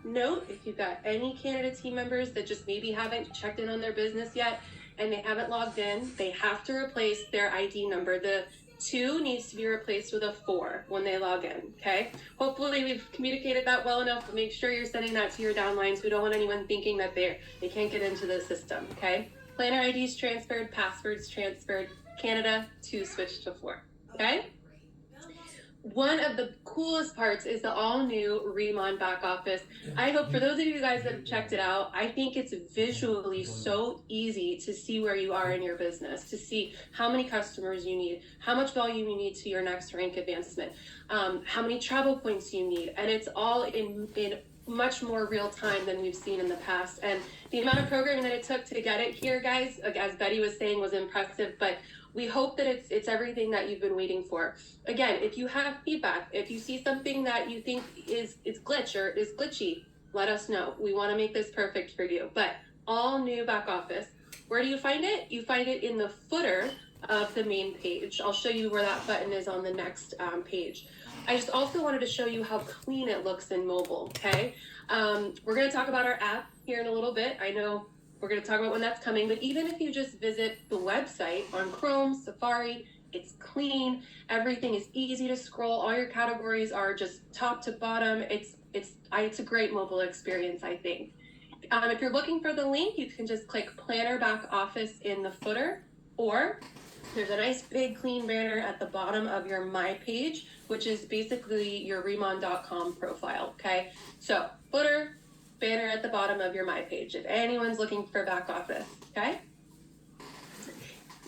note, if you've got any Canada team members that just maybe haven't checked in on their business yet and they haven't logged in, they have to replace their ID number. The 2 needs to be replaced with a 4 when they log in, okay? Hopefully we've communicated that well enough, but make sure you're sending that to your downlines. We don't want anyone thinking that they can't get into the system, okay? Planner IDs transferred, passwords transferred, Canada 2 switched to 4, okay? One of the coolest parts is the all-new Riman back office. I hope for those of you guys that have checked it out, I think it's visually so easy to see where you are in your business, to see how many customers you need, how much volume you need to your next rank advancement, how many travel points you need, and it's all in much more real time than we've seen in the past. And the amount of programming that it took to get it here, guys, as Betty was saying, was impressive, but we hope that it's everything that you've been waiting for. Again, if you have feedback, if you see something that you think is glitch or is glitchy, let us know. We want to make this perfect for you. But all new back office. Where do you find it? You find it in the footer of the main page. I'll show you where that button is on the next page. I just also wanted to show you how clean it looks in mobile, okay? We're going to talk about our app here in a little bit. I know we're going to talk about when that's coming, but even if you just visit the website on Chrome, Safari, it's clean. Everything is easy to scroll. All your categories are just top to bottom. It's a great mobile experience, I think. If you're looking for the link, you can just click Planner Back Office in the footer, or there's a nice big clean banner at the bottom of your My page, which is basically your Riman.com profile, okay? So footer, banner at the bottom of your My page, if anyone's looking for back office, okay?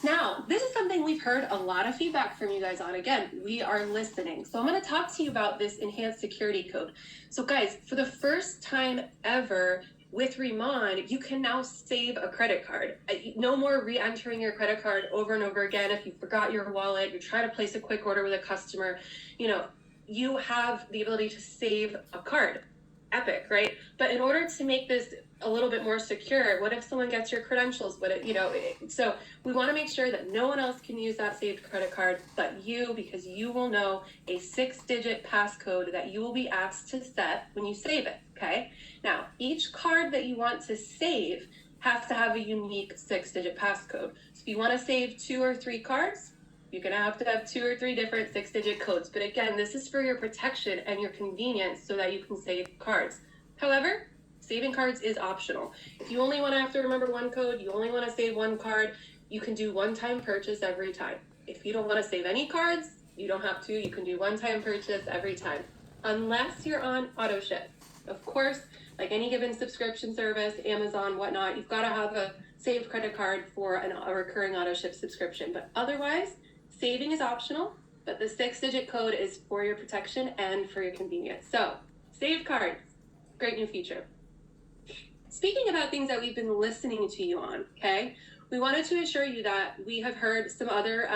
Now, this is something we've heard a lot of feedback from you guys on. Again, we are listening. So I'm going to talk to you about this enhanced security code. So guys, for the first time ever with Riman, you can now save a credit card. No more re-entering your credit card over and over again. If you forgot your wallet, you're trying to place a quick order with a customer, you have the ability to save a card. Epic, right? But in order to make this a little bit more secure, what if someone gets your credentials? So we want to make sure that no one else can use that saved credit card but you, because you will know a 6-digit passcode that you will be asked to set when you save it, okay? Now, each card that you want to save has to have a unique 6-digit passcode. So if you want to save 2 or 3 cards, you're going to have 2 or 3 different 6-digit codes. But again, this is for your protection and your convenience so that you can save cards. However, saving cards is optional. If you only want to have to remember one code, you only want to save one card, you can do one-time purchase every time. If you don't want to save any cards, you don't have to. You can do one-time purchase every time, unless you're on auto ship. Of course, like any given subscription service, Amazon, whatnot, you've got to have a saved credit card for a recurring auto ship subscription. But otherwise, saving is optional, but the 6-digit code is for your protection and for your convenience. So, saved cards, great new feature. Speaking about things that we've been listening to you on, okay, we wanted to assure you that we have heard some other,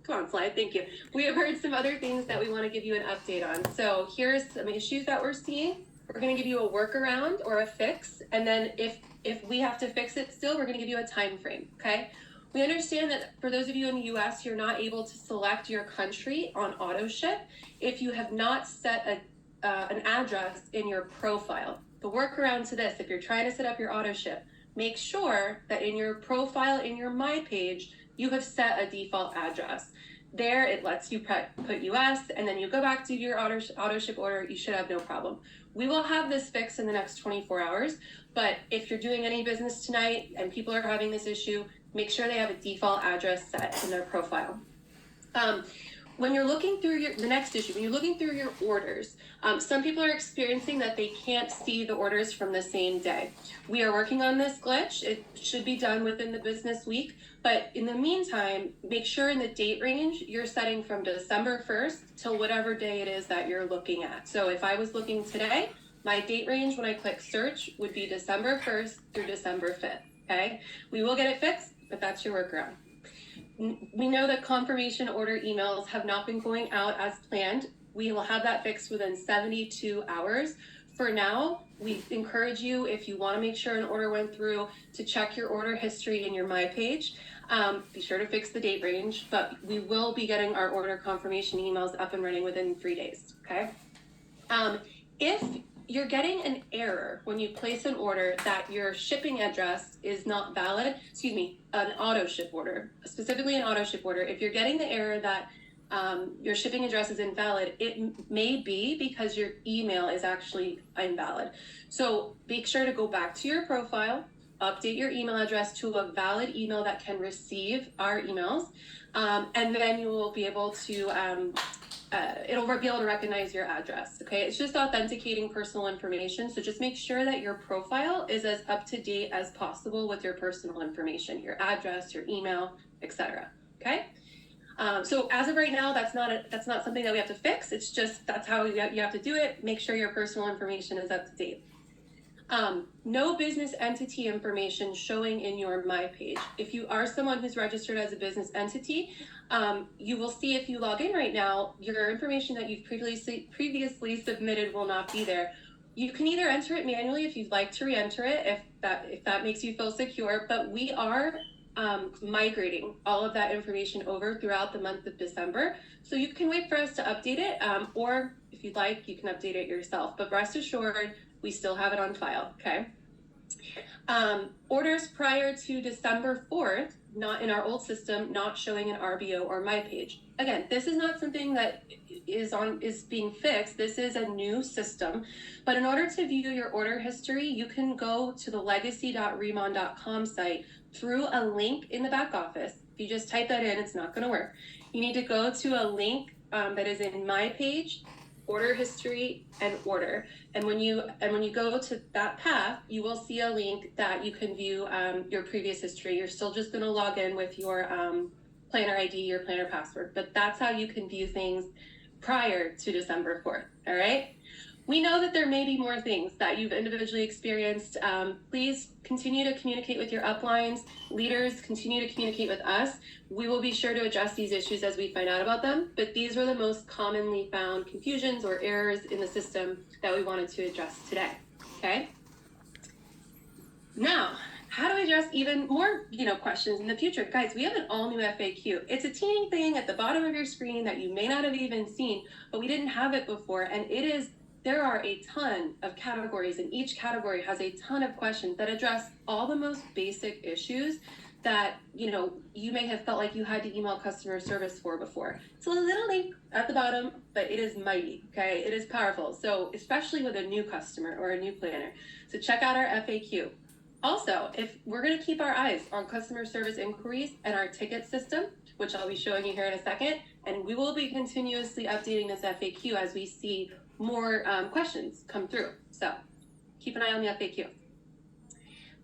come on slide, thank you. We have heard some other things that we want to give you an update on. So here's some issues that we're seeing. We're going to give you a workaround or a fix, and then if we have to fix it still, we're going to give you a time frame, okay? We understand that for those of you in the US, you're not able to select your country on auto ship if you have not set an address in your profile. The workaround to this, if you're trying to set up your auto ship, make sure that in your profile, in your My page, you have set a default address. There, it lets you put US, and then you go back to your auto ship order, you should have no problem. We will have this fixed in the next 24 hours, but if you're doing any business tonight and people are having this issue, make sure they have a default address set in their profile. When you're looking through the next issue, when you're looking through your orders, some people are experiencing that they can't see the orders from the same day. We are working on this glitch. It should be done within the business week, but in the meantime, make sure in the date range, you're setting from December 1st till whatever day it is that you're looking at. So if I was looking today, my date range when I click search would be December 1st through December 5th, okay? We will get it fixed, but that's your workaround. We know that confirmation order emails have not been going out as planned. We will have that fixed within 72 hours. For now, we encourage you, if you want to make sure an order went through, to check your order history in your My page. Be sure to fix the date range, but we will be getting our order confirmation emails up and running within 3 days, okay? If you're getting an error when you place an order that your shipping address is not valid, an auto ship order, specifically an auto ship order. If you're getting the error that your shipping address is invalid, it may be because your email is actually invalid. So make sure to go back to your profile, update your email address to a valid email that can receive our emails, and then you will be able to it'll be able to recognize your address. Okay, it's just authenticating personal information, so just make sure that your profile is as up to date as possible with your personal information, your address, your email, etc. Okay, so as of right now, that's not something that we have to fix. It's just that's how you have to do it. Make sure your personal information is up to date. No business entity information showing in your My Page. If you are someone who's registered as a business entity, you will see if you log in right now, your information that you've previously submitted will not be there. You can either enter it manually if you'd like to re-enter it, if that makes you feel secure, but we are migrating all of that information over throughout the month of December. So you can wait for us to update it, or if you'd like, you can update it yourself. But rest assured, we still have it on file, okay? Orders prior to December 4th, not in our old system, not showing an RBO or My Page. Again, this is not something that is being fixed. This is a new system. But in order to view your order history, you can go to the legacy.riman.com site through a link in the back office. If you just type that in, it's not going to work. You need to go to a link that is in My Page, order history, and order. And when you go to that path, you will see a link that you can view your previous history. You're still just going to log in with your planner ID, your planner password, but that's how you can view things prior to December 4th. All right. We know that there may be more things that you've individually experienced. Please continue to communicate with your uplines. Leaders, continue to communicate with us. We will be sure to address these issues as we find out about them, but these were the most commonly found confusions or errors in the system that we wanted to address today, okay? Now, how do we address even more, questions in the future? Guys, we have an all new FAQ. It's a teeny thing at the bottom of your screen that you may not have even seen, but we didn't have it before, and there are a ton of categories, and each category has a ton of questions that address all the most basic issues that, you may have felt like you had to email customer service for before. It's a little link at the bottom, but it is mighty, okay? It is powerful. So especially with a new customer or a new planner. So check out our FAQ. Also, if we're going to keep our eyes on customer service inquiries and our ticket system, which I'll be showing you here in a second, and we will be continuously updating this FAQ as we see more questions come through. So keep an eye on the FAQ.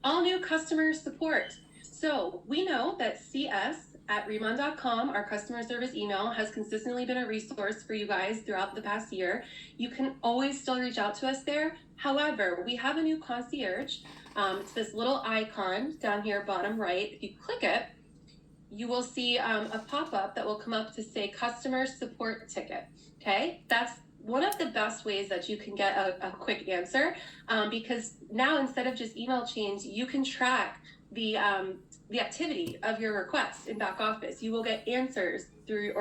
All new customer support. So we know that cs@riman.com, our customer service email, has consistently been a resource for you guys throughout the past year. You can always still reach out to us there. However, we have a new concierge. It's this little icon down here bottom right. If you click it, you will see a pop-up that will come up to say customer support ticket. Okay, that's one of the best ways that you can get a quick answer, because now instead of just email chains, you can track the activity of your requests in back office. You will get answers through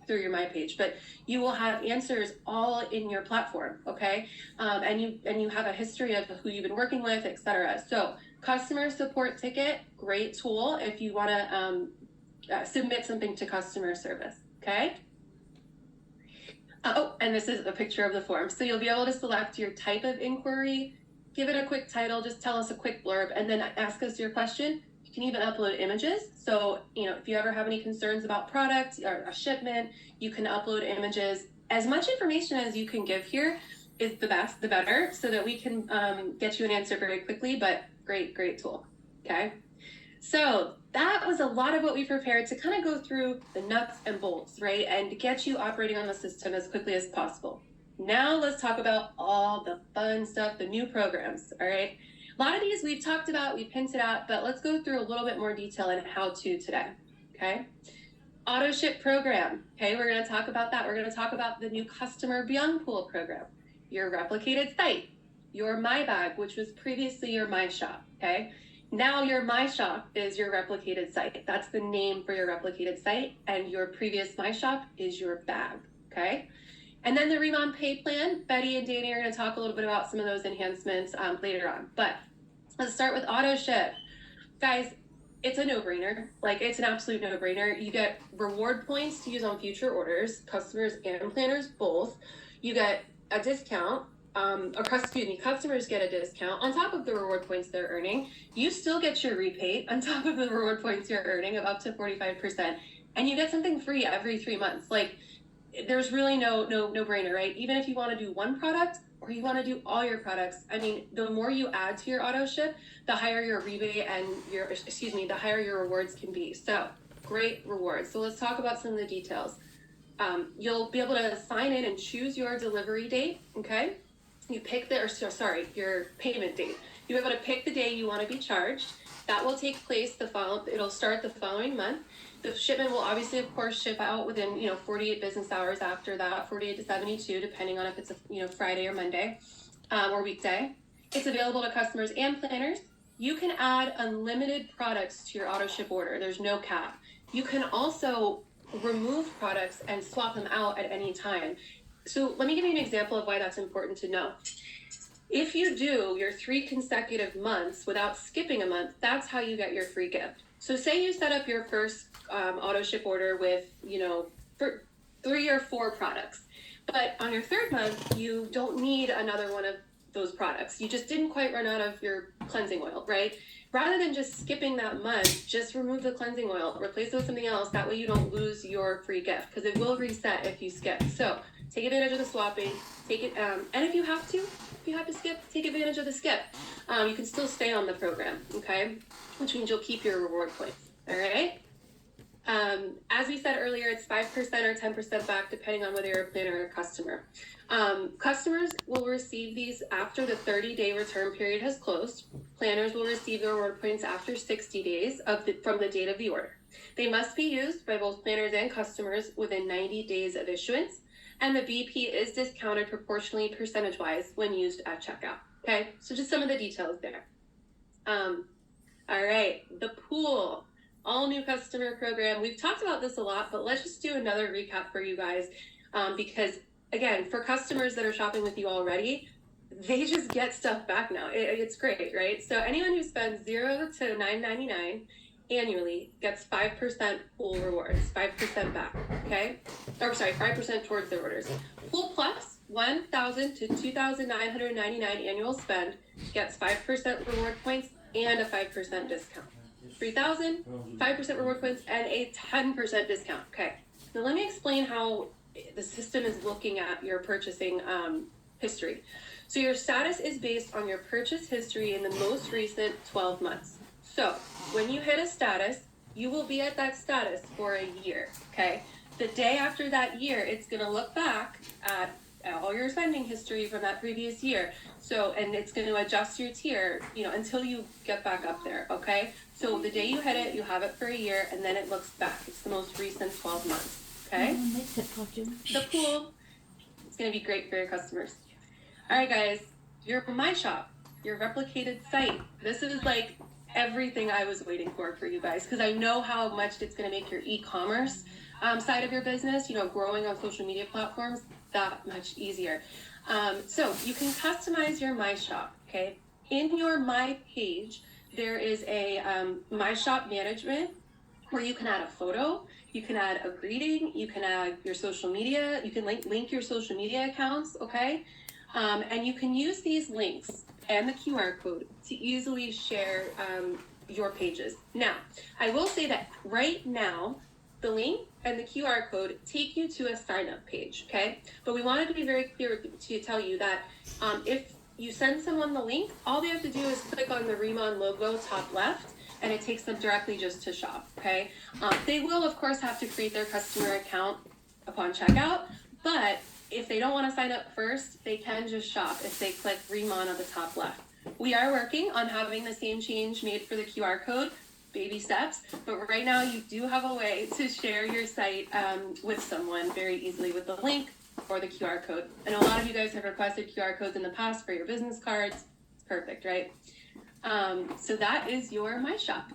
your My Page, but you will have answers all in your platform, okay? And you have a history of who you've been working with, etc. So customer support ticket, great tool if you want to submit something to customer service, okay? And this is a picture of the form. So you'll be able to select your type of inquiry, give it a quick title, just tell us a quick blurb, and then ask us your question. You can even upload images. So, if you ever have any concerns about product or a shipment, you can upload images. As much information as you can give here is the better, so that we can get you an answer very quickly, but great tool, okay? So that was a lot of what we prepared to kind of go through the nuts and bolts, right? And to get you operating on the system as quickly as possible. Now let's talk about all the fun stuff, the new programs, all right? A lot of these we've talked about, we've hinted at, but let's go through a little bit more detail in how to today, okay? Auto ship program, okay? We're gonna talk about that. We're gonna talk about the new customer Beyond Pool program, your replicated site, your My Bag, which was previously your My Shop, okay? Now your My Shop is your replicated site. That's the name for your replicated site, and your previous My Shop is your bag, okay? And then the Riman pay plan, Betty and Danny are going to talk a little bit about some of those enhancements later on. But let's start with auto ship. Guys, it's a no-brainer. Like, it's an absolute no-brainer. You get reward points to use on future orders, customers and planners both. You get a discount, customers get a discount on top of the reward points they're earning. You still get your rebate on top of the reward points you're earning of up to 45%, and you get something free every 3 months. Like, there's really no brainer, right? Even if you want to do one product or you want to do all your products, I mean, the more you add to your auto ship, the higher your rebate and the higher your rewards can be. So great rewards. So let's talk about some of the details. You'll be able to sign in and choose your delivery date. Okay. You pick your payment date. You'll be able to pick the day you want to be charged. That will take place it'll start the following month. The shipment will obviously, of course, ship out within, 48 business hours after that, 48 to 72, depending on if it's a, Friday or Monday, or weekday. It's available to customers and planners. You can add unlimited products to your auto ship order. There's no cap. You can also remove products and swap them out at any time. So let me give you an example of why that's important to know. If you do your 3 consecutive months without skipping a month, that's how you get your free gift. So say you set up your first auto ship order with, for 3 or 4 products, but on your 3rd month, you don't need another one of those products. You just didn't quite run out of your cleansing oil, right? Rather than just skipping that month, just remove the cleansing oil, replace it with something else. That way you don't lose your free gift, because it will reset if you skip. So take advantage of the swapping, and if you have to skip, take advantage of the skip. You can still stay on the program, okay? Which means you'll keep your reward points, all right? As we said earlier, it's 5% or 10% back, depending on whether you're a planner or a customer. Customers will receive these after the 30-day return period has closed. Planners will receive the reward points after 60 days from the date of the order. They must be used by both planners and customers within 90 days of issuance, and the BP is discounted proportionally percentage-wise when used at checkout. Okay, so just some of the details there. All right, the pool, all new customer program. We've talked about this a lot, but let's just do another recap for you guys, because again, for customers that are shopping with you already, they just get stuff back now. It's great, right? So anyone who spends $0 to $9.99 annually gets 5% pool rewards, 5% back, okay? 5% towards their orders. Pool Plus, $1,000 to $2,999 annual spend gets 5% reward points and a 5% discount. $3,000, 5% reward points, and a 10% discount. Okay, now let me explain how the system is looking at your purchasing history. So your status is based on your purchase history in the most recent 12 months. So when you hit a status, you will be at that status for a year, okay? The day after that year, it's gonna look back at all your spending history from that previous year. So, and it's going to adjust your tier, until you get back up there, okay? So the day you hit it, you have it for a year, and then it looks back. It's the most recent 12 months, okay? The pool, it's going to be great for your customers. All right, guys, your My Shop, your replicated site. This is like everything I was waiting for you guys, because I know how much it's going to make your e-commerce side of your business, growing on social media platforms, that much easier. So you can customize your My Shop, okay? In your My page, there is a My Shop management where you can add a photo, you can add a greeting, you can add your social media, you can link your social media accounts, okay? And you can use these links and the QR code to easily share your pages. Now, I will say that right now, the link and the QR code take you to a sign-up page, okay? But we wanted to be very clear to tell you that if you send someone the link, all they have to do is click on the Riman logo top left, and it takes them directly just to shop, okay? They will, of course, have to create their customer account upon checkout, but if they don't want to sign up first, they can just shop if they click Riman on the top left. We are working on having the same change made for the QR code, baby steps, but right now you do have a way to share your site with someone very easily with the link or the QR code. I know a lot of you guys have requested QR codes in the past for your business cards. It's perfect, right? So that is your My Shop.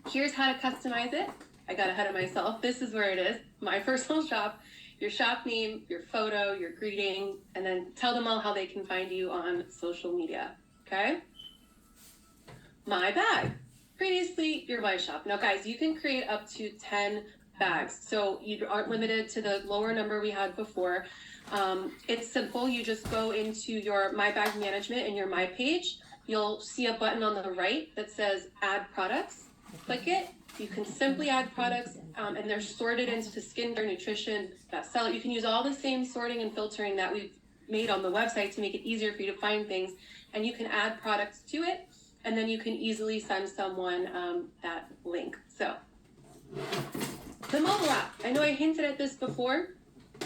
Here's how to customize it. I got ahead of myself. This is where it is, my personal shop. your shop name, your photo, your greeting, and then tell them all how they can find you on social media. Okay? My bag. Previously, your My Shop. Now, guys, you can create up to 10 bags. So you aren't limited to the lower number we had before. It's simple. You just go into your My Bag Management and your My page. You'll see a button on the right that says Add Products. Click it. You can simply add products, and they're sorted into skincare, nutrition, bestseller. You can use all the same sorting and filtering that we've made on the website to make it easier for you to find things. And you can add products to it, and then you can easily send someone that link. So the mobile app. I know I hinted at this before.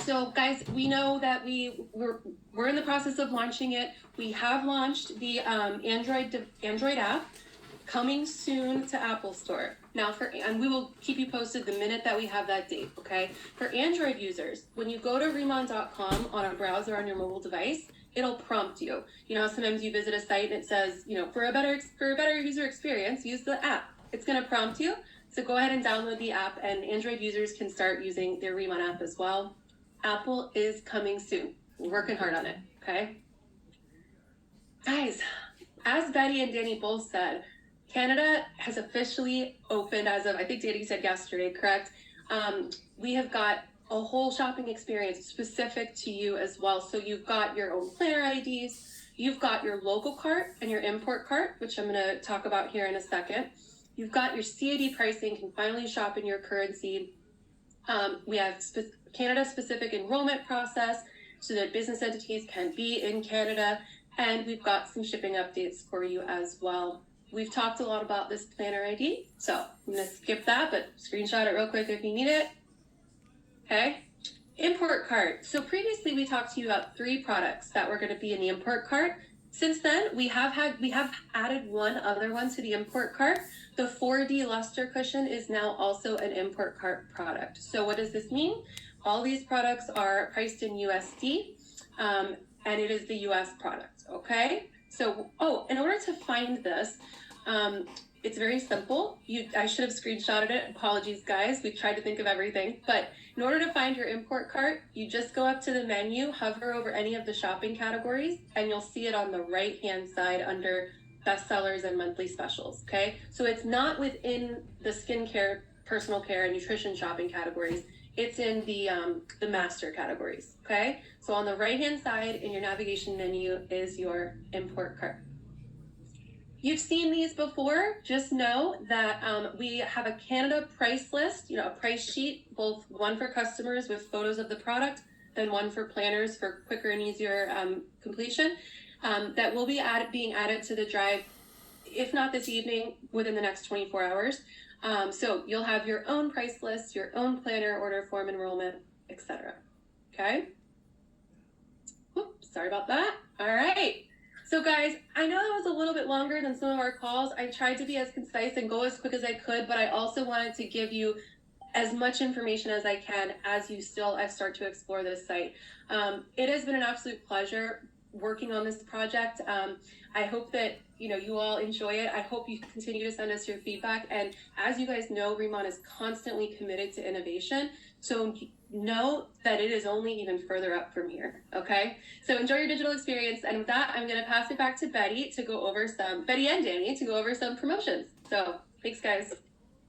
So guys, we know that we're in the process of launching it. We have launched the Android app, coming soon to Apple Store. Now and we will keep you posted the minute that we have that date, okay? For Android users, when you go to Riman.com on a browser on your mobile device, it'll prompt you. You know, sometimes you visit a site and it says, you know, for a better user experience, use the app. It's gonna prompt you. So go ahead and download the app, and Android users can start using their Riman app as well. Apple is coming soon. We're working hard on it, okay? Guys, as Betty and Danny both said, Canada has officially opened as of, I think Danny said yesterday, correct? We have got a whole shopping experience specific to you as well. So you've got your own planner IDs, you've got your local cart and your import cart, which I'm gonna talk about here in a second. You've got your CAD pricing, can finally shop in your currency. We have Canada-specific enrollment process so that business entities can be in Canada. And we've got some shipping updates for you as well. We've talked a lot about this planner ID, so I'm gonna skip that, but screenshot it real quick if you need it. Okay, import cart. So previously we talked to you about 3 products that were gonna be in the import cart. Since then, we have added one other one to the import cart. The 4D luster cushion is now also an import cart product. So what does this mean? All these products are priced in USD, and it is the US product, okay? So, in order to find this, it's very simple. I should have screenshotted it. Apologies, guys. We've tried to think of everything. But in order to find your import cart, you just go up to the menu, hover over any of the shopping categories, and you'll see it on the right-hand side under bestsellers and monthly specials, okay? So it's not within the skincare, personal care, and nutrition shopping categories. It's in the master categories, okay? So on the right-hand side in your navigation menu is your import cart. You've seen these before. Just know that we have a Canada price list, a price sheet, both one for customers with photos of the product, then one for planners for quicker and easier completion, that will be being added to the drive, if not this evening, within the next 24 hours. So you'll have your own price list, your own planner, order form, enrollment, etc. Okay? Oops, sorry about that. All right. So guys, I know that was a little bit longer than some of our calls. I tried to be as concise and go as quick as I could, but I also wanted to give you as much information as I can as you start to explore this site. It has been an absolute pleasure working on this project. I hope that you all enjoy it. I hope you continue to send us your feedback. And as you guys know, Riman is constantly committed to innovation. So know that it is only even further up from here. Okay. So enjoy your digital experience. And with that, I'm going to pass it back to Betty and Danny to go over some promotions. So thanks, guys.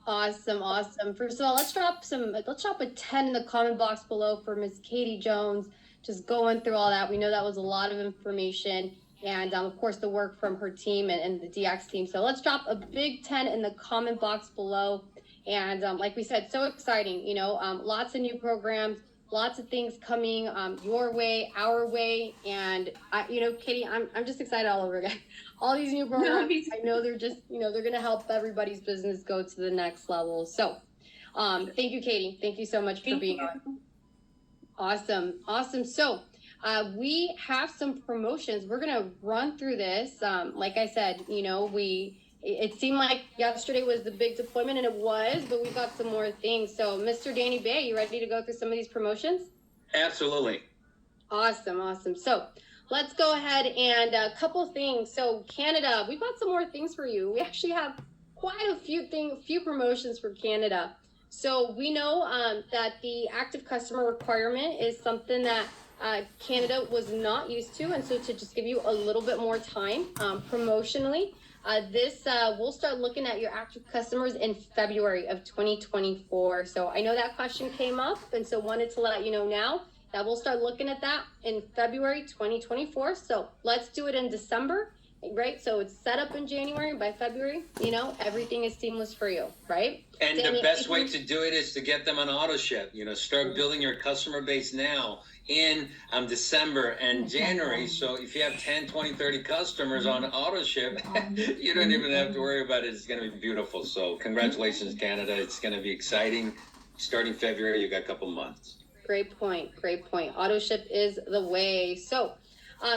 Awesome. First of all, let's drop a 10 in the comment box below for Miss Katie Jones. Just going through all that. We know that was a lot of information, and of course the work from her team and the DX team. So let's drop a big 10 in the comment box below. And like we said, so exciting, lots of new programs, lots of things coming your way, our way. And Katie, I'm just excited all over again. All these new programs, I know they're just, they're going to help everybody's business go to the next level. So thank you, Katie. Thank you so much for being on. Awesome. So we have some promotions. We're going to run through this. Like I said, it seemed like yesterday was the big deployment, and it was, but we've got some more things. So Mr. Danny Bay, you ready to go through some of these promotions? Absolutely. Awesome. So let's go ahead and a couple things. So Canada, we've got some more things for you. We actually have quite a few promotions for Canada. So we know that the active customer requirement is something that Canada was not used to. And so to just give you a little bit more time promotionally, we'll start looking at your active customers in February of 2024. So I know that question came up, and so wanted to let you know now that we'll start looking at that in February 2024. So let's do it in December, right? So it's set up in January, and by February, everything is seamless for you, right? And Danny, the best way to do it is to get them on auto ship. Start building your customer base now in December and January. So if you have 10, 20, 30 customers on auto ship, you don't even have to worry about it. It's going to be beautiful. So congratulations, Canada. It's going to be exciting. Starting February, you got a couple months. Great point. Great point. Auto ship is the way. So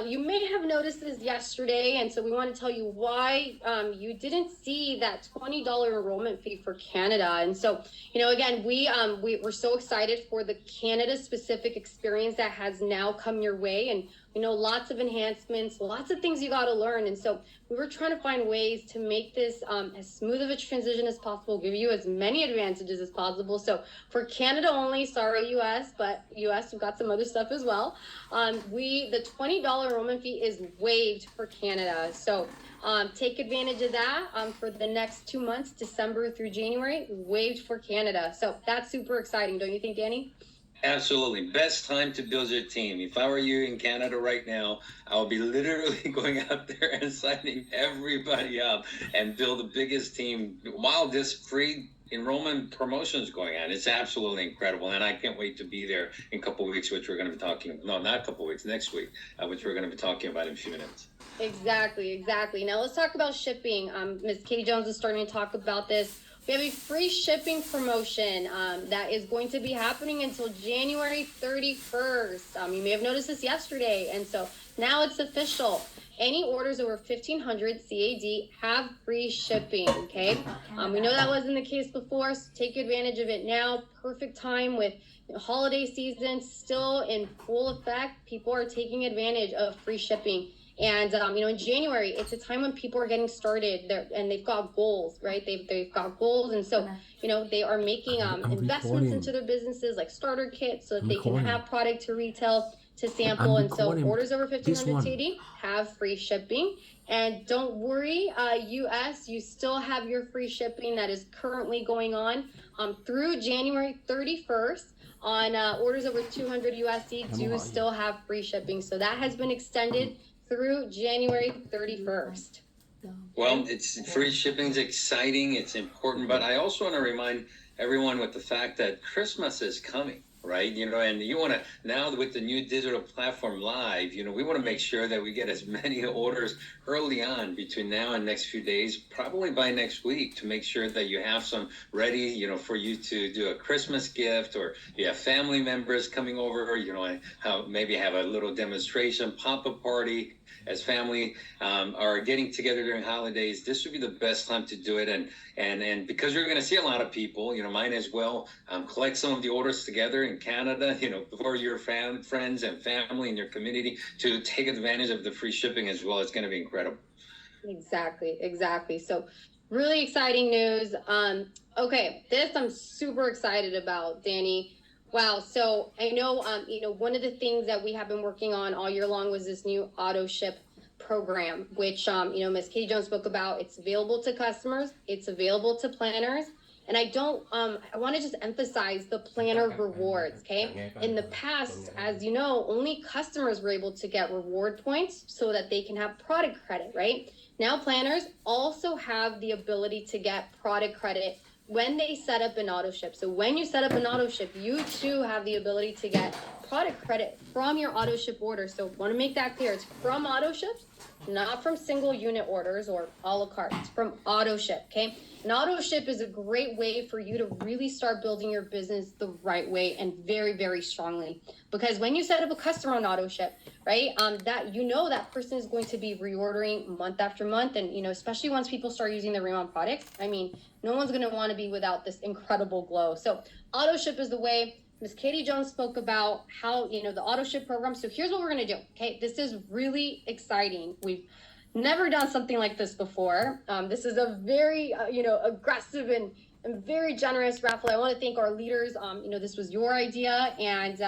you may have noticed this yesterday, and so we want to tell you why you didn't see that $20 enrollment fee for Canada. And so, again, we're so excited for the Canada-specific experience that has now come your way, and lots of enhancements, lots of things you got to learn. And so we were trying to find ways to make this as smooth of a transition as possible, give you as many advantages as possible. So for Canada only, sorry US, but US, we've got some other stuff as well. The $20 enrollment fee is waived for Canada. So take advantage of that for the next 2 months, December through January, waived for Canada. So that's super exciting, don't you think, Danny? Absolutely. Best time to build your team. If I were you in Canada right now, I would be literally going out there and signing everybody up and build the biggest team while this free enrollment promotion is going on. It's absolutely incredible. And I can't wait to be there in a couple of weeks, which we're going to be talking, no, not a couple of weeks, next week, which we're going to be talking about in a few minutes. Exactly. Now let's talk about shipping. Ms. Katie Jones is starting to talk about this. We have a free shipping promotion that is going to be happening until January 31st. You may have noticed this yesterday, and so now it's official. Any orders over 1,500 CAD have free shipping, okay? We know that wasn't the case before, so take advantage of it now. Perfect time with holiday season still in full effect. People are taking advantage of free shipping. And, in January, it's a time when people are getting started and they've got goals, right? They've got goals. And so, they are making investments into their businesses like starter kits so that they can have product to retail, to sample. And so orders over 1,500 TD have free shipping. And don't worry, US, you still have your free shipping that is currently going on through January 31st. On orders over 200 USD do still have free shipping. So that has been extended through January 31st. Well, it's free shipping is exciting. It's important, but I also want to remind everyone with the fact that Christmas is coming, right? And you want to, now with the new digital platform live, we want to make sure that we get as many orders early on between now and next few days, probably by next week, to make sure that you have some ready, for you to do a Christmas gift, or you have family members coming over, maybe have a little demonstration, pop-up party. As family are getting together during holidays, this would be the best time to do it. And because you're going to see a lot of people, mine as well, collect some of the orders together in Canada, for your friends and family in your community to take advantage of the free shipping as well. It's going to be incredible. Exactly. So really exciting news. Okay, this I'm super excited about, Danny. Wow. So I know, one of the things that we have been working on all year long was this new auto ship program, which, Ms. Katie Jones spoke about. It's available to customers. It's available to planners. And I want to just emphasize the planner rewards, okay? In the past, as you know, only customers were able to get reward points so that they can have product credit, right? Now planners also have the ability to get product credit when they set up an auto ship. So when you set up an auto ship, you too have the ability to get product credit from your auto ship order. So want to make that clear. It's from auto ships, not from single unit orders or a la carte. It's from auto ship, okay? An auto ship is a great way for you to really start building your business the right way and very, very strongly. Because when you set up a customer on auto ship, right, that person is going to be reordering month after month. And, especially once people start using the Riman products, no one's going to want to be without this incredible glow. So auto ship is the way. Ms. Katie Jones spoke about how, the auto ship program. So here's what we're going to do. Okay. This is really exciting. We've never done something like this before. This is a very, aggressive and and very generous raffle. I want to thank our leaders. This was your idea, and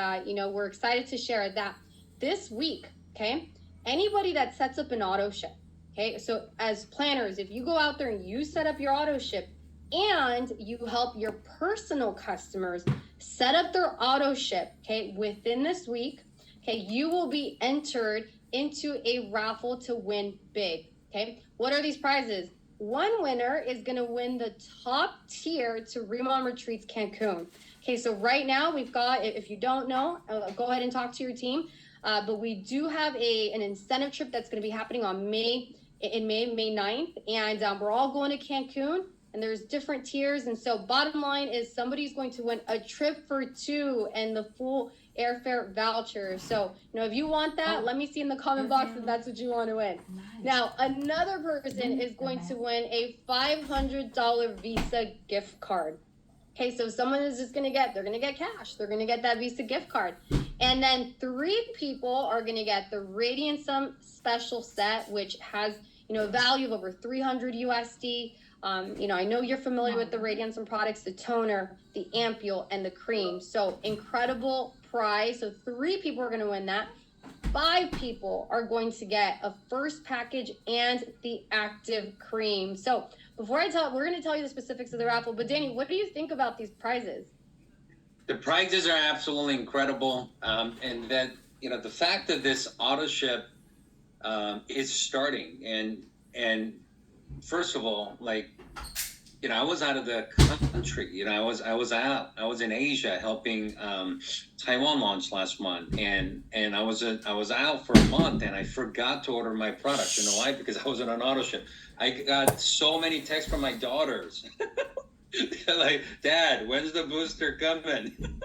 we're excited to share that this week. Okay, anybody that sets up an auto ship. Okay, so as planners, if you go out there and you set up your auto ship, and you help your personal customers set up their auto ship, okay, within this week, okay, you will be entered into a raffle to win big. Okay, what are these prizes? One winner is going to win the top tier to Riman Retreats Cancun. Okay, so right now we've got, if you don't know, go ahead and talk to your team. But we do have an incentive trip that's going to be happening on May 9th, and we're all going to Cancun. And there's different tiers. And so bottom line is somebody's going to win a trip for two and the full airfare voucher. So, if you want that, let me see in the comment box if that's what you want to win. Nice. Now, another person is going to win a $500 Visa gift card. Okay, so someone is just they're going to get cash. They're going to get that Visa gift card. And then 3 people are going to get the Radiantsum special set, which has, a value of over 300 USD. I know you're familiar with the Radiantsum products, the toner, the ampule, and the cream. So incredible prize. So 3 people are going to win that. 5 people are going to get a first package and the active cream. So we're going to tell you the specifics of the raffle. But Danny, what do you think about these prizes? The prizes are absolutely incredible. And that, the fact that this auto ship is starting and first of all, I was out of the country. I was in Asia helping Taiwan launch last month, and I was out for a month, and I forgot to order my product. You know why? Because I was on an auto ship. I got so many texts from my daughters. Like, Dad, when's the booster coming?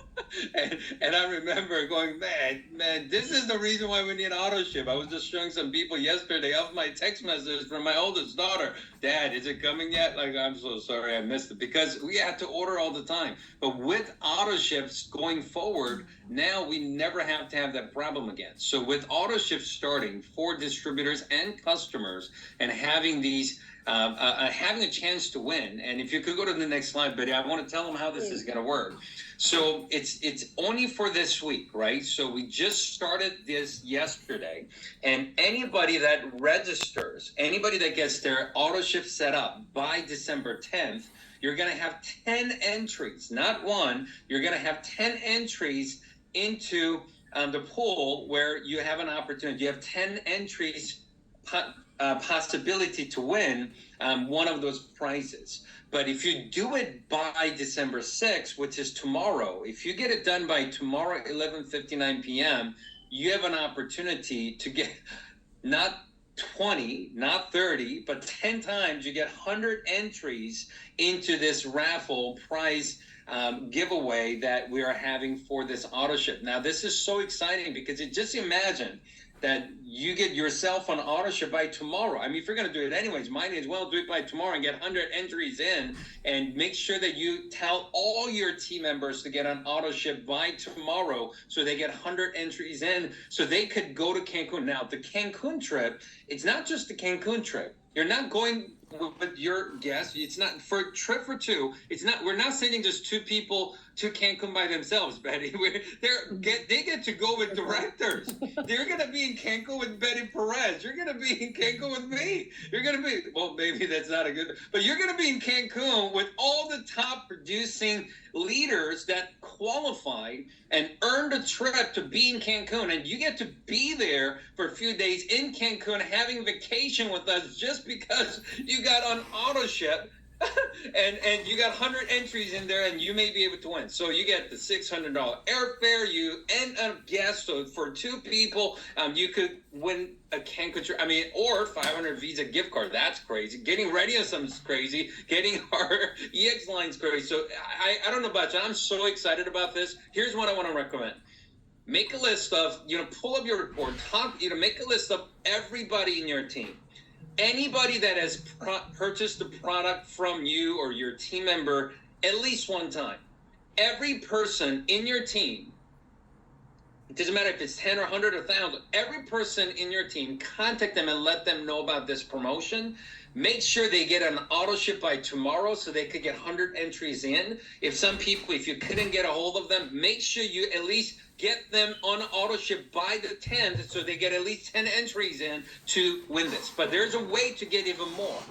and I remember going, man, this is the reason why we need auto ship. I was just showing some people yesterday off my text message from my oldest daughter. Dad, is it coming yet? Like, I'm so sorry I missed it, because we had to order all the time. But with auto ships going forward, now we never have to have that problem again. So with auto ships starting for distributors and customers and having these having a chance to win. And if you could go to the next slide, Betty, I want to tell them how this is going to work. So it's only for this week, right? So we just started this yesterday, and anybody that registers, anybody that gets their auto ship set up by December 10th, you're going to have 10 entries, not one. You're going to have 10 entries into the pool where you have an opportunity. You have 10 entries possibility to win one of those prizes. But if you do it by December 6th, which is tomorrow, if you get it done by tomorrow, 11:59 p.m., you have an opportunity to get not 20, not 30, but 10 times. You get 100 entries into this raffle prize giveaway that we are having for this auto ship. Now, this is so exciting because just imagine that you get yourself on auto ship by tomorrow. I mean, if you're going to do it anyways, might as well do it by tomorrow and get 100 entries in, and make sure that you tell all your team members to get on auto ship by tomorrow so they get 100 entries in so they could go to Cancun. Now, the Cancun trip, it's not just the Cancun trip. You're not going with your guests. It's not for a trip for two. We're not sending just 2 people to Cancun by themselves, Betty. They get to go with directors. They're going to be in Cancun with Betty Perez. You're going to be in Cancun with me. You're going to be, well, maybe that's not a good, but you're going to be in Cancun with all the top producing leaders that qualified and earned a trip to be in Cancun. And you get to be there for a few days in Cancun having vacation with us just because you got on auto ship. and you got 100 entries in there, and you may be able to win. So you get the $600 airfare. You end up guest. So for 2 people, you could win a Cancun trip. I mean, or 500 Visa gift card. That's crazy. Getting Radiantsum's crazy. Getting our EX line's crazy. So I don't know about you. I'm so excited about this. Here's what I want to recommend. Make a list of, pull up your report. Make a list of everybody in your team. Anybody that has purchased the product from you or your team member at least one time. Every person in your team, It doesn't matter if it's 10 or 100 or 1,000. Every person in your team, contact them and let them know about this promotion. Make sure they get an auto ship by tomorrow so they could get 100 entries in. If you couldn't get a hold of them, make sure you at least get them on auto ship by the 10th so they get at least 10 entries in to win this. But there's a way to get even more.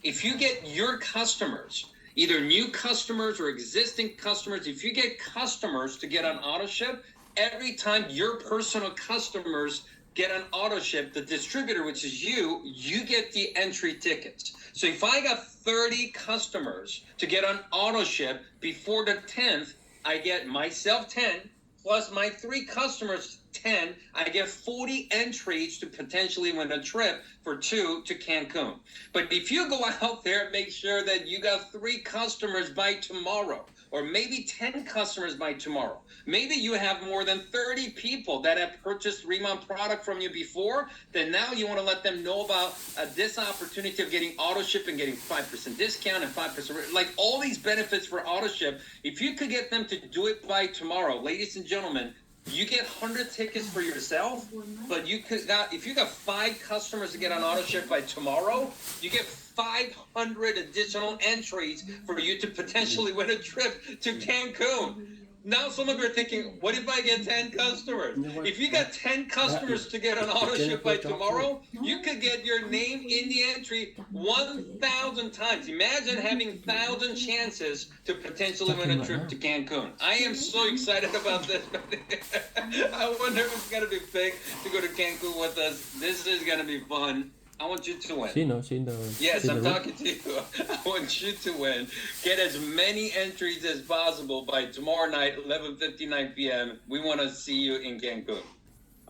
If you get your customers, either new customers or existing customers, if you get customers to get on auto ship, every time your personal customers get an auto ship, the distributor, which is you get the entry tickets. So if I got 30 customers to get on auto ship before the 10th, I get myself 10 plus my 3 customers 10. I get 40 entries to potentially win a trip for 2 to Cancun. But if you go out there and make sure that you got 3 customers by tomorrow, or maybe 10 customers by tomorrow. Maybe you have more than 30 people that have purchased Riman product from you before, then now you want to let them know about this opportunity of getting auto ship and getting 5% discount and 5%, like all these benefits for auto ship. If you could get them to do it by tomorrow, ladies and gentlemen, you get 100 tickets for yourself, but if you got 5 customers to get on auto ship by tomorrow, you get 500 additional entries for you to potentially win a trip to Cancun. Now some of you are thinking, what if I get 10 customers? If you got 10 customers to get an auto ship by tomorrow, you could get your name in the entry 1,000 times. Imagine having 1,000 chances to potentially win a trip to Cancun. I am so excited about this. I wonder if it's going to be big to go to Cancun with us. This is going to be fun. I want you to win. Yes, I'm talking to you. I want you to win. Get as many entries as possible by tomorrow night, 11:59 p.m. We want to see you in Cancun.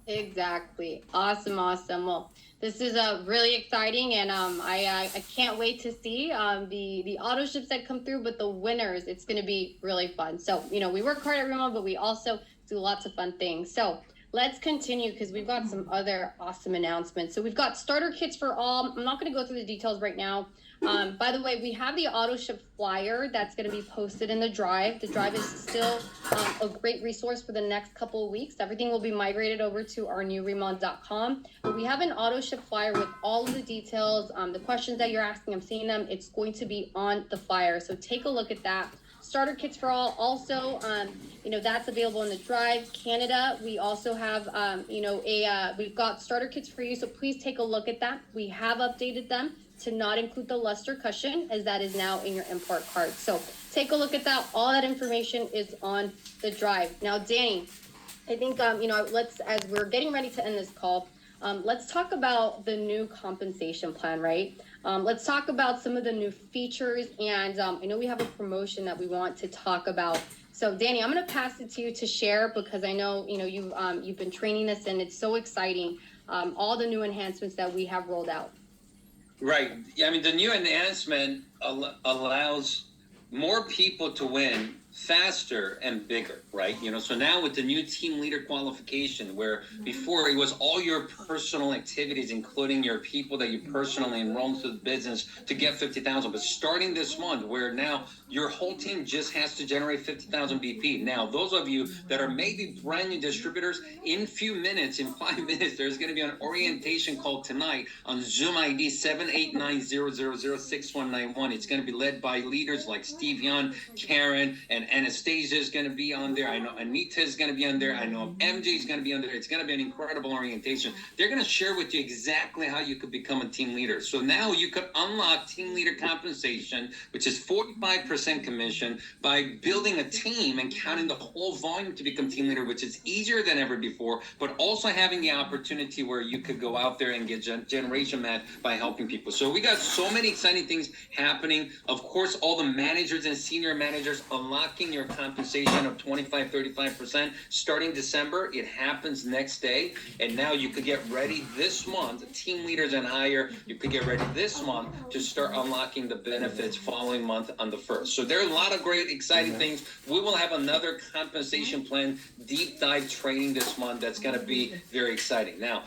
Exactly. Awesome. Well, this is really exciting, and I can't wait to see the auto ships that come through, but the winners, it's going to be really fun. So, we work hard at Riman, but we also do lots of fun things. So let's continue because we've got some other awesome announcements. So we've got starter kits for all. I'm not going to go through the details right now. By the way, we have the auto ship flyer that's going to be posted in the drive. The drive is still a great resource for the next couple of weeks. Everything will be migrated over to our new Riman.com. But we have an auto ship flyer with all of the details, the questions that you're asking. I'm seeing them. It's going to be on the flyer. So take a look at that. Starter kits for all. Also, that's available in the drive. Canada, we also have, we've got starter kits for you. So please take a look at that. We have updated them to not include the luster cushion, as that is now in your import card. So take a look at that. All that information is on the drive. Now, Danny, I think, as we're getting ready to end this call, let's talk about the new compensation plan, right? Let's talk about some of the new features, and I know we have a promotion that we want to talk about. So, Danny, I'm going to pass it to you to share because I know you've been training this, and it's so exciting. All the new enhancements that we have rolled out. Right. I mean, the new enhancement allows more people to win faster and bigger, right? So now with the new team leader qualification, where before it was all your personal activities, including your people that you personally enrolled to the business to get 50,000, but starting this month, where now your whole team just has to generate 50,000 BP. Now, those of you that are maybe brand new distributors, in 5 minutes, there's going to be an orientation call tonight on Zoom ID 789006191. It's going to be led by leaders like Steve Young, Karen, and Anastasia is going to be on there. I know Anita is going to be on there. I know MJ is going to be on there. It's going to be an incredible orientation. They're going to share with you exactly how you could become a team leader. So now you could unlock team leader compensation, which is 45% commission, by building a team and counting the whole volume to become team leader, which is easier than ever before, but also having the opportunity where you could go out there and get generation match by helping people. So we got so many exciting things happening. Of course, all the managers and senior managers unlocking your compensation of 25-35% starting December. It happens next day, and now you could get ready this month. Team leaders and higher, you could get ready this month to start unlocking the benefits following month on the 1st. So there are a lot of great exciting things. We will have another compensation plan deep dive training this month that's going to be very exciting. Now,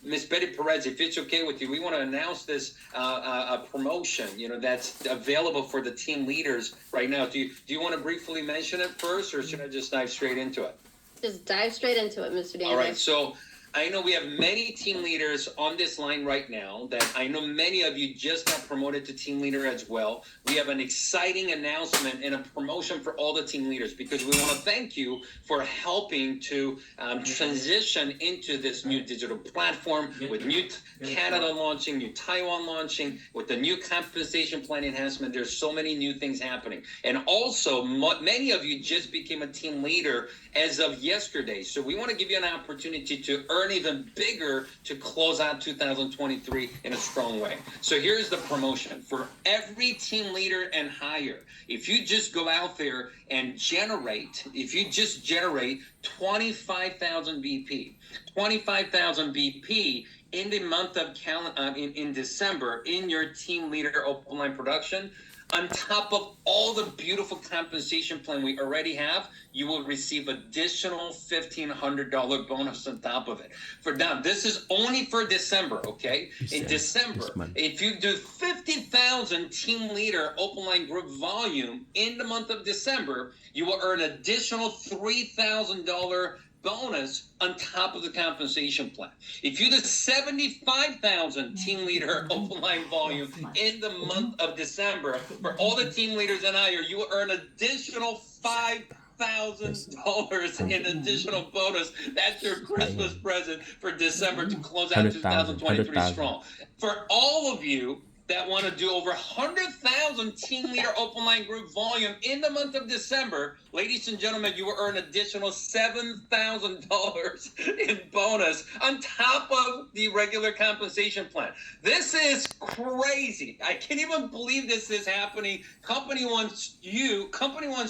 Miss Betty Perez, if it's okay with you, we want to announce this a promotion that's available for the team leaders right now. Do you want to briefly mention it first, or should I just dive straight into it? Just dive straight into it, Mr. Daniels. All right, so I know we have many team leaders on this line right now that I know many of you just got promoted to team leader as well. We have an exciting announcement and a promotion for all the team leaders because we want to thank you for helping to transition into this new digital platform with new Canada launching, new Taiwan launching, with the new compensation plan enhancement. There's so many new things happening. And also, many of you just became a team leader as of yesterday. So we want to give you an opportunity to earn even bigger to close out 2023 in a strong way. So here's the promotion for every team leader and higher. If you just go out there and generate 25,000 BP, 25,000 BP in the month of in December in your team leader open line production, on top of all the beautiful compensation plan we already have, you will receive additional $1,500 bonus on top of it. For now, this is only for December, okay? In December, if you do 50,000 team leader open line group volume in the month of December, you will earn additional $3,000 bonus on top of the compensation plan. If you do 75,000 team leader open line volume in the month of December, for all the team leaders and higher, you will earn additional $5,000 in additional bonus. That's your Christmas present for December to close out 2023 strong. For all of you that want to do over 100,000 team leader open line group volume in the month of December, ladies and gentlemen, you will earn additional $7,000 in bonus on top of the regular compensation plan. This is crazy. I can't even believe this is happening. Company wants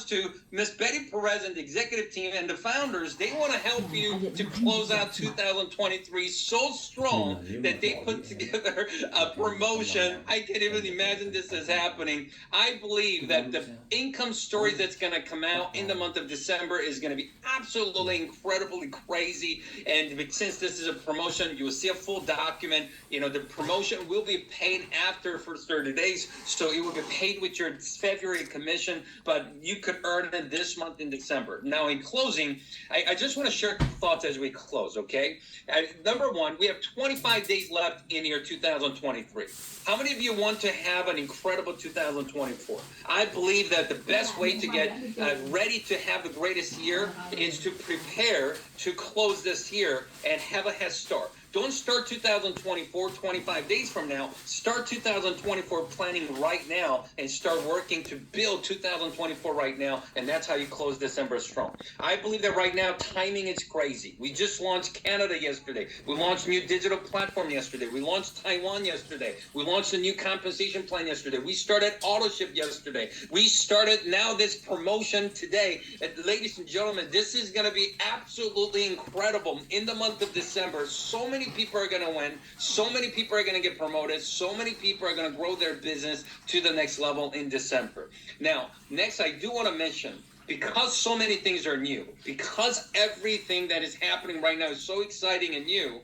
to, Miss Betty Perez and the executive team and the founders, they want to help you to close out 2023 so strong that they put together a promotion. I can't even imagine this is happening. I believe that the income story that's going to come out in the month of December is going to be absolutely incredibly crazy. And since this is a promotion, you will see a full document. You know, the promotion will be paid after for 30 days. So it will be paid with your February commission, but you could earn it this month in December. Now, in closing, I just want to share thoughts as we close, okay? Number one, we have 25 days left in year 2023. How many of you want to have an incredible 2024? I believe that the best way to get ready to have the greatest year is to prepare to close this year and have a head start. Don't start 2024 25 days from now. Start 2024 planning right now and start working to build 2024 right now, and that's how you close December strong. I believe that right now timing is crazy. We just launched Canada yesterday. We launched a new digital platform yesterday. We launched Taiwan yesterday. We launched a new compensation plan yesterday. We started AutoShip yesterday. We started now this promotion today. And ladies and gentlemen, this is going to be absolutely incredible. In the month of December, so many people are going to win. So many people are going to get promoted. So many people are going to grow their business to the next level in December. Now, next, I do want to mention, because so many things are new, because everything that is happening right now is so exciting and new,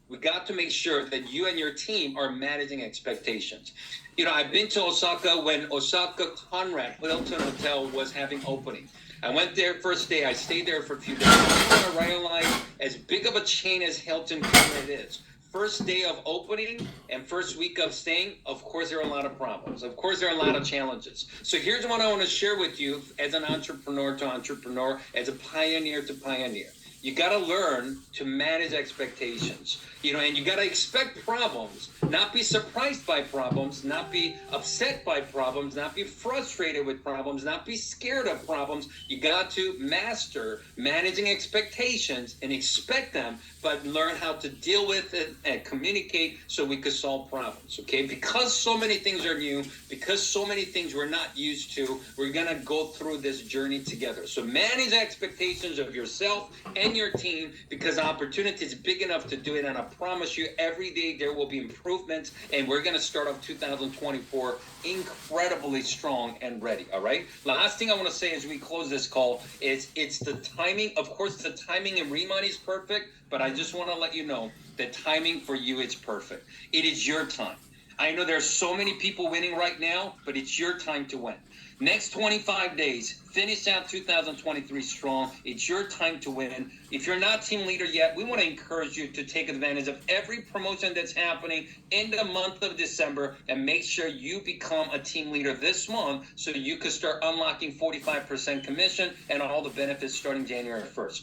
we got to make sure that you and your team are managing expectations. You know, I've been to Osaka when Osaka Conrad Hilton Hotel was having opening. I went there first day. I stayed there for a few days. I want to realize as big of a chain as Hilton Conrad is. First day of opening and first week of staying, of course, there are a lot of problems. Of course, there are a lot of challenges. So here's what I want to share with you as an entrepreneur to entrepreneur, as a pioneer to pioneer. You got to learn to manage expectations, you know, and you got to expect problems, not be surprised by problems, not be upset by problems, not be frustrated with problems, not be scared of problems. You got to master managing expectations and expect them, but learn how to deal with it and communicate so we could solve problems, okay? Because so many things are new, because so many things we're not used to, we're going to go through this journey together. So manage expectations of yourself and your team, because opportunity is big enough to do it, and I promise you every day there will be improvements, and we're going to start off 2024 incredibly strong and ready. All right, last thing I want to say as we close this call is it's the timing. Of course, the timing in Riman is perfect, but I just want to let you know the timing for you is perfect. It is your time. I know there's so many people winning right now, but it's your time to win. Next 25 days, finish out 2023 strong. It's your time to win. If you're not team leader yet, we want to encourage you to take advantage of every promotion that's happening in the month of December and make sure you become a team leader this month so you can start unlocking 45% commission and all the benefits starting January 1st.